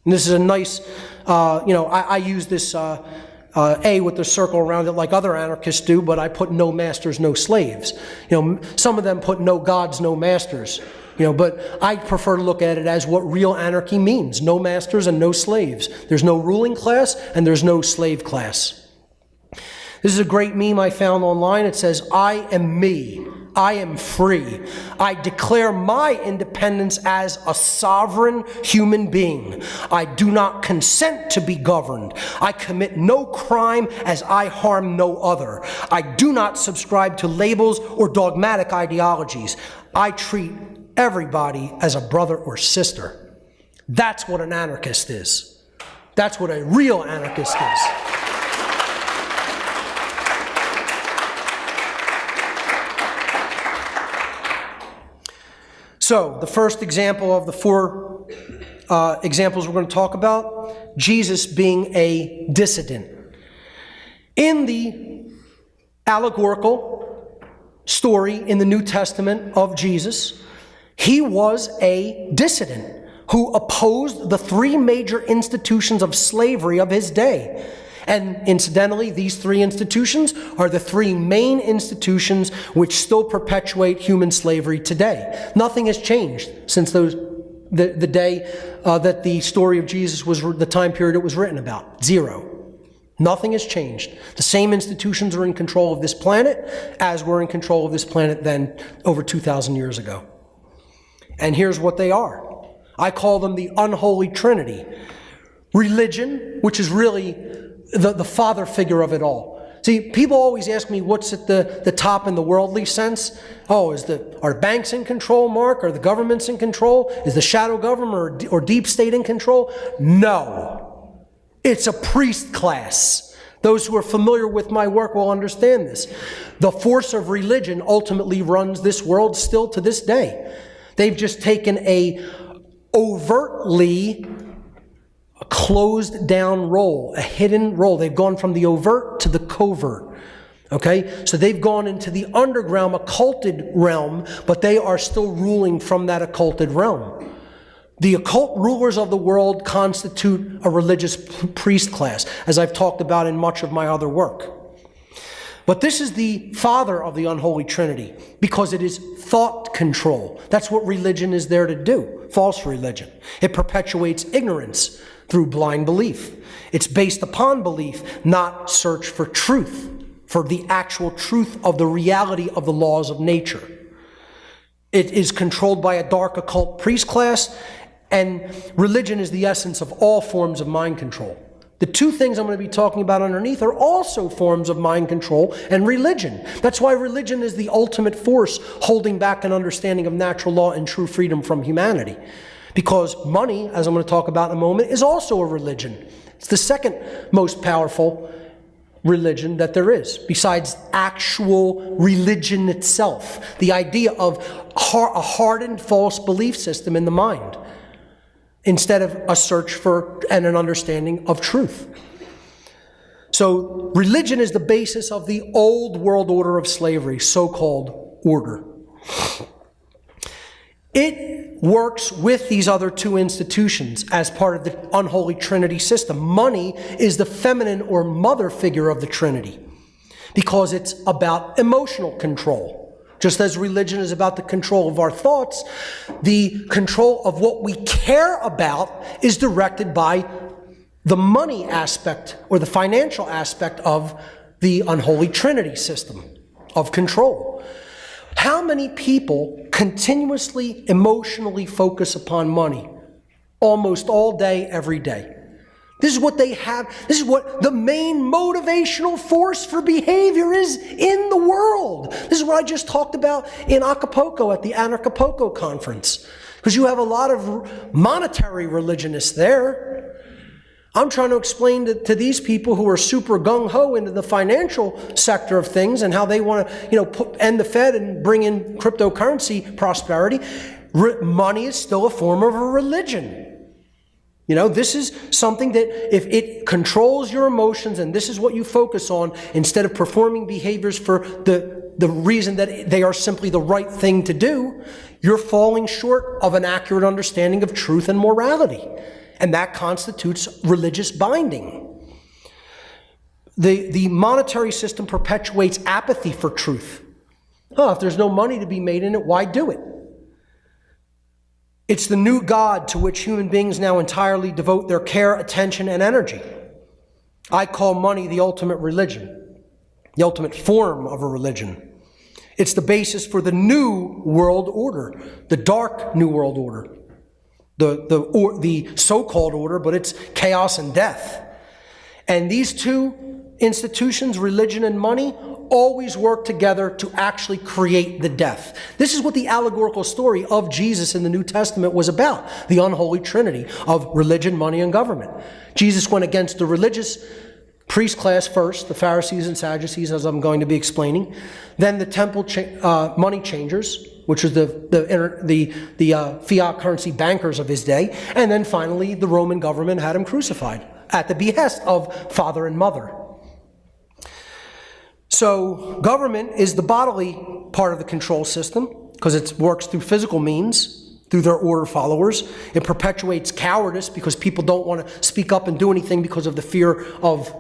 And this is a nice, I use this A with the circle around it like other anarchists do, but I put no masters, no slaves. Some of them put no gods, no masters. But I prefer to look at it as what real anarchy means. No masters and no slaves. There's no ruling class and there's no slave class. This is a great meme I found online. It says, I am me. I am free. I declare my independence as a sovereign human being. I do not consent to be governed. I commit no crime as I harm no other. I do not subscribe to labels or dogmatic ideologies. I treat everybody as a brother or sister. That's what an anarchist is. That's what a real anarchist is. So, the first example of the four examples we're going to talk about, Jesus being a dissident. In the allegorical story in the New Testament of Jesus, he was a dissident who opposed the three major institutions of slavery of his day. And incidentally, these three institutions are the three main institutions which still perpetuate human slavery today. Nothing has changed since the day that the story of Jesus was, the time period it was written about. Zero. Nothing has changed. The same institutions are in control of this planet as were in control of this planet then over 2,000 years ago. And here's what they are. I call them the unholy trinity. Religion, which is really the father figure of it all. See, people always ask me what's at the top in the worldly sense. Oh, are banks in control, Mark? Are the governments in control? Is the shadow government or deep state in control? No. It's a priest class. Those who are familiar with my work will understand this. The force of religion ultimately runs this world still to this day. They've just taken a overtly closed down role, a hidden role. They've gone from the overt to the covert. Okay? So they've gone into the underground, occulted realm, but they are still ruling from that occulted realm. The occult rulers of the world constitute a religious priest class, as I've talked about in much of my other work. But this is the father of the unholy trinity, because it is thought control. That's what religion is there to do, false religion. It perpetuates ignorance through blind belief. It's based upon belief, not search for truth, for the actual truth of the reality of the laws of nature. It is controlled by a dark occult priest class, and religion is the essence of all forms of mind control. The two things I'm going to be talking about underneath are also forms of mind control and religion. That's why religion is the ultimate force holding back an understanding of natural law and true freedom from humanity. Because money, as I'm going to talk about in a moment, is also a religion. It's the second most powerful religion that there is, besides actual religion itself. The idea of a hardened false belief system in the mind, instead of a search for and an understanding of truth. So religion is the basis of the old world order of slavery, so-called order. It works with these other two institutions as part of the unholy trinity system. Money is the feminine or mother figure of the trinity because it's about emotional control. Just as religion is about the control of our thoughts, the control of what we care about is directed by the money aspect or the financial aspect of the unholy trinity system of control. How many people continuously emotionally focus upon money almost all day, every day? This is what they have. This is what the main motivational force for behavior is in the world. This is what I just talked about in Acapulco at the Anarchist conference. Because you have a lot of monetary religionists there. I'm trying to explain to these people who are super gung-ho into the financial sector of things and how they want to, end the Fed and bring in cryptocurrency prosperity. Money is still a form of a religion. This is something that if it controls your emotions and this is what you focus on, instead of performing behaviors for the reason that they are simply the right thing to do, you're falling short of an accurate understanding of truth and morality. and that constitutes religious binding. The monetary system perpetuates apathy for truth. If there's no money to be made in it, why do it? It's the new God to which human beings now entirely devote their care, attention, and energy. I call money the ultimate religion, the ultimate form of a religion. It's the basis for the new world order, the dark new world order, the so-called order, but it's chaos and death. And these two institutions, religion and money, always work together to actually create the death. This is what the allegorical story of Jesus in the New Testament was about, the unholy trinity of religion, money, and government. Jesus went against the religious priest class first, the Pharisees and Sadducees, as I'm going to be explaining, then the temple money changers, which was the fiat currency bankers of his day, and then finally the Roman government had him crucified at the behest of father and mother. So government is the bodily part of the control system because it works through physical means, through their order followers. It perpetuates cowardice because people don't want to speak up and do anything because of the fear of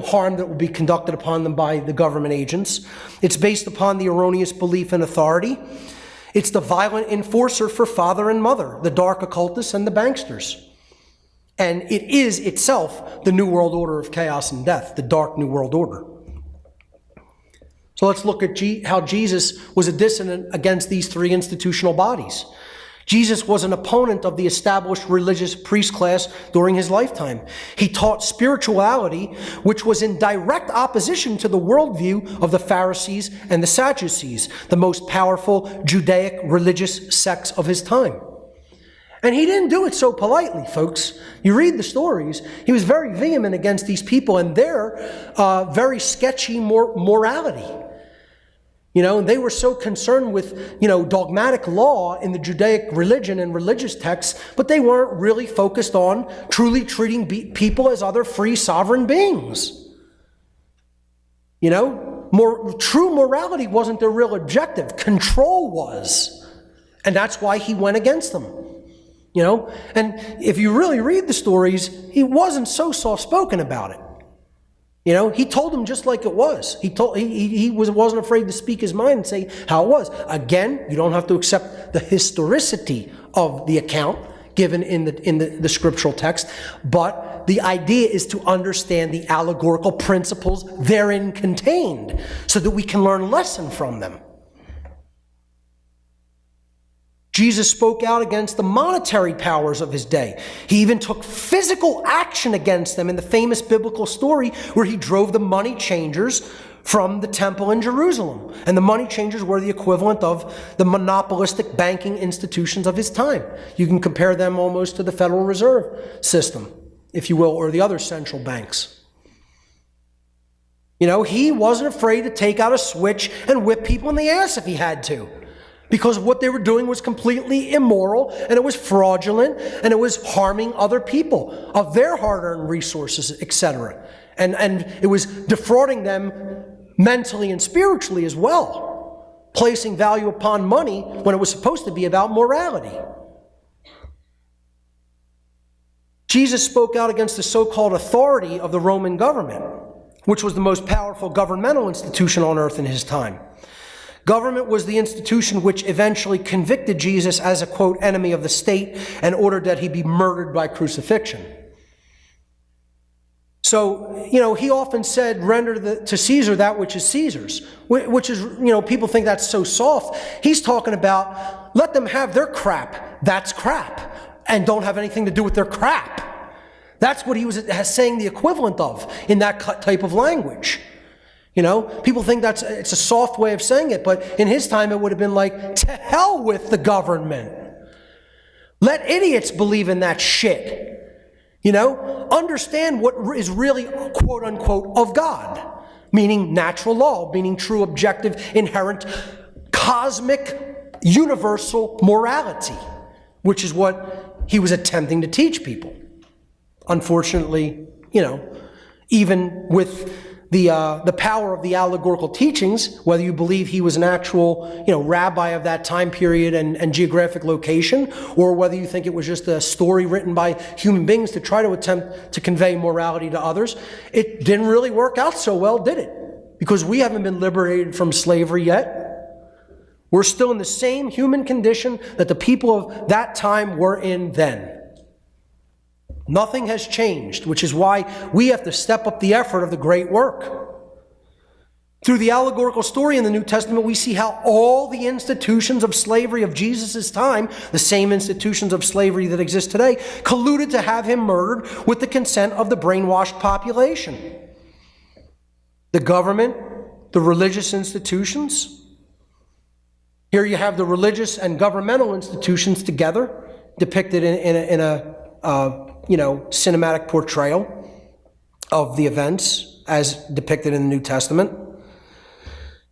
harm that will be conducted upon them by the government agents. It's based upon the erroneous belief in authority. It's the violent enforcer for father and mother, the dark occultists and the banksters. And it is itself the new world order of chaos and death, the dark new world order. So let's look at how Jesus was a dissident against these three institutional bodies. Jesus was an opponent of the established religious priest class during his lifetime. He taught spirituality, which was in direct opposition to the worldview of the Pharisees and the Sadducees, the most powerful Judaic religious sects of his time. And he didn't do it so politely, folks. You read the stories, he was very vehement against these people and their very sketchy morality. And they were so concerned with, dogmatic law in the Judaic religion and religious texts, but they weren't really focused on truly treating people as other free sovereign beings. True morality wasn't their real objective. Control was. And that's why he went against them. And if you really read the stories, he wasn't so soft-spoken about it. He told them just like it was. He wasn't afraid to speak his mind and say how it was. Again, you don't have to accept the historicity of the account given in the scriptural text, but the idea is to understand the allegorical principles therein contained so that we can learn a lesson from them. Jesus spoke out against the monetary powers of his day. He even took physical action against them in the famous biblical story where he drove the money changers from the temple in Jerusalem. And the money changers were the equivalent of the monopolistic banking institutions of his time. You can compare them almost to the Federal Reserve System, if you will, or the other central banks. He wasn't afraid to take out a switch and whip people in the ass if he had to. Because what they were doing was completely immoral, and it was fraudulent, and it was harming other people of their hard-earned resources, etc. And it was defrauding them mentally and spiritually as well, placing value upon money when it was supposed to be about morality. Jesus spoke out against the so-called authority of the Roman government, which was the most powerful governmental institution on earth in his time. Government was the institution which eventually convicted Jesus as a, quote, enemy of the state and ordered that he be murdered by crucifixion. So, he often said, render to Caesar that which is Caesar's, which is, people think that's so soft. He's talking about, let them have their crap. That's crap. And don't have anything to do with their crap. That's what he was saying the equivalent of in that type of language. People think it's a soft way of saying it, but in his time it would have been like, to hell with the government. Let idiots believe in that shit. Understand what is really, quote unquote, of God, meaning natural law, meaning true, objective, inherent, cosmic, universal morality, which is what he was attempting to teach people. Unfortunately, even with the power of the allegorical teachings, whether you believe he was an actual, rabbi of that time period and geographic location, or whether you think it was just a story written by human beings to try to attempt to convey morality to others, it didn't really work out so well, did it? Because we haven't been liberated from slavery yet. We're still in the same human condition that the people of that time were in then. Nothing has changed, which is why we have to step up the effort of the great work. Through the allegorical story in the New Testament, we see how all the institutions of slavery of Jesus' time, the same institutions of slavery that exist today, colluded to have him murdered with the consent of the brainwashed population. The government, the religious institutions. Here you have the religious and governmental institutions together, depicted in a cinematic portrayal of the events as depicted in the New Testament.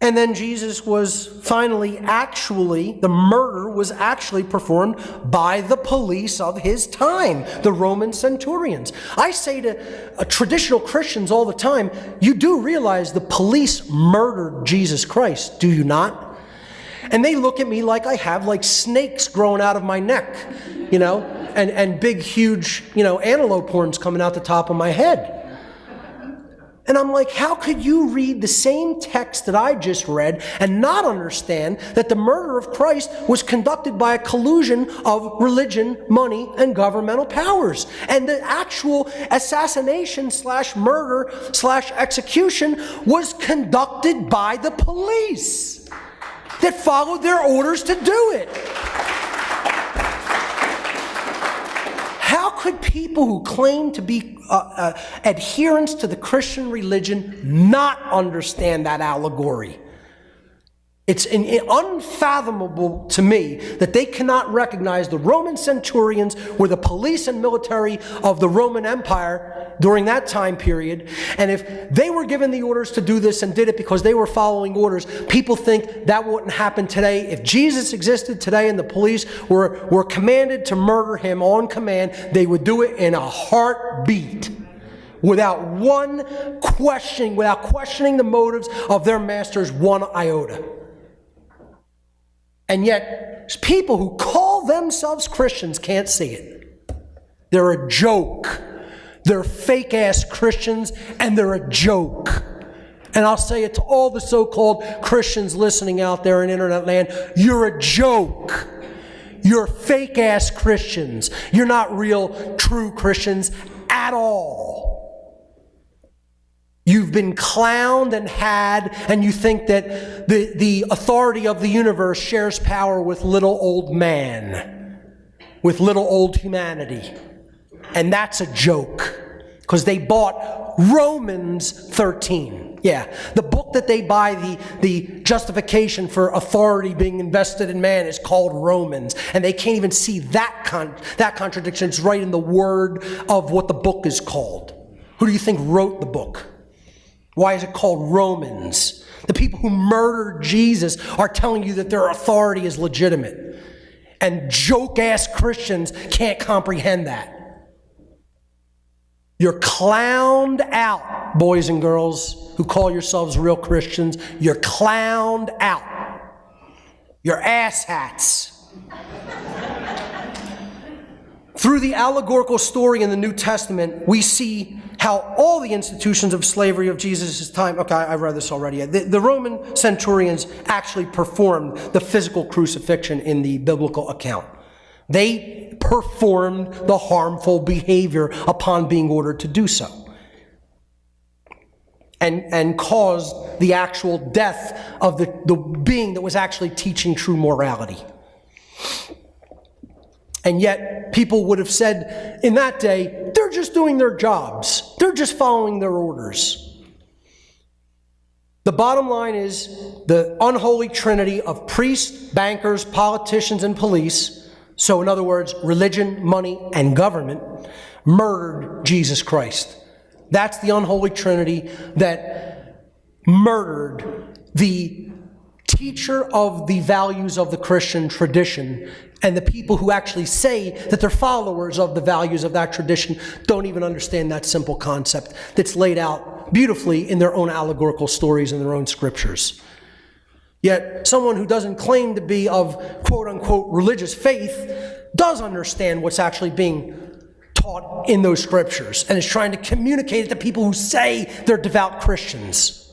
And then Jesus was finally the murder was actually performed by the police of his time, the Roman centurions. I say to traditional Christians all the time, you do realize the police murdered Jesus Christ, do you not? And they look at me like I have snakes growing out of my neck, and big, huge, antelope horns coming out the top of my head. And I'm like, how could you read the same text that I just read and not understand that the murder of Christ was conducted by a collusion of religion, money, and governmental powers? And the actual assassination / murder / execution was conducted by the police that followed their orders to do it. How could people who claim to be adherents to the Christian religion not understand that allegory? It's unfathomable to me that they cannot recognize the Roman centurions were the police and military of the Roman Empire during that time period. And if they were given the orders to do this and did it because they were following orders, people think that wouldn't happen today. If Jesus existed today and the police were commanded to murder him on command, they would do it in a heartbeat. Without questioning the motives of their masters one iota. And yet, people who call themselves Christians can't see it. They're a joke. They're fake-ass Christians, and they're a joke. And I'll say it to all the so-called Christians listening out there in internet land, you're a joke. You're fake-ass Christians. You're not real, true Christians at all. You've been clowned and you think that the authority of the universe shares power with little old man, with little old humanity. And that's a joke, because they bought Romans 13. Yeah, the book that they buy, the justification for authority being invested in man is called Romans. And they can't even see that contradiction. It's right in the word of what the book is called. Who do you think wrote the book? Why is it called Romans? The people who murdered Jesus are telling you that their authority is legitimate. And joke-ass Christians can't comprehend that. You're clowned out, boys and girls who call yourselves real Christians. You're clowned out. You're asshats. Through the allegorical story in the New Testament, we see how all the institutions of slavery of Jesus' time, okay, I've read this already. The Roman centurions actually performed the physical crucifixion in the biblical account. They performed the harmful behavior upon being ordered to do so. And caused the actual death of the being that was actually teaching true morality. And yet, people would have said in that day, they're just doing their jobs. They're just following their orders. The bottom line is the unholy trinity of priests, bankers, politicians, and police, so in other words, religion, money, and government, murdered Jesus Christ. That's the unholy trinity that murdered the teacher of the values of the Christian tradition, and the people who actually say that they're followers of the values of that tradition don't even understand that simple concept that's laid out beautifully in their own allegorical stories and their own scriptures. Yet someone who doesn't claim to be of quote-unquote religious faith does understand what's actually being taught in those scriptures and is trying to communicate it to people who say they're devout Christians.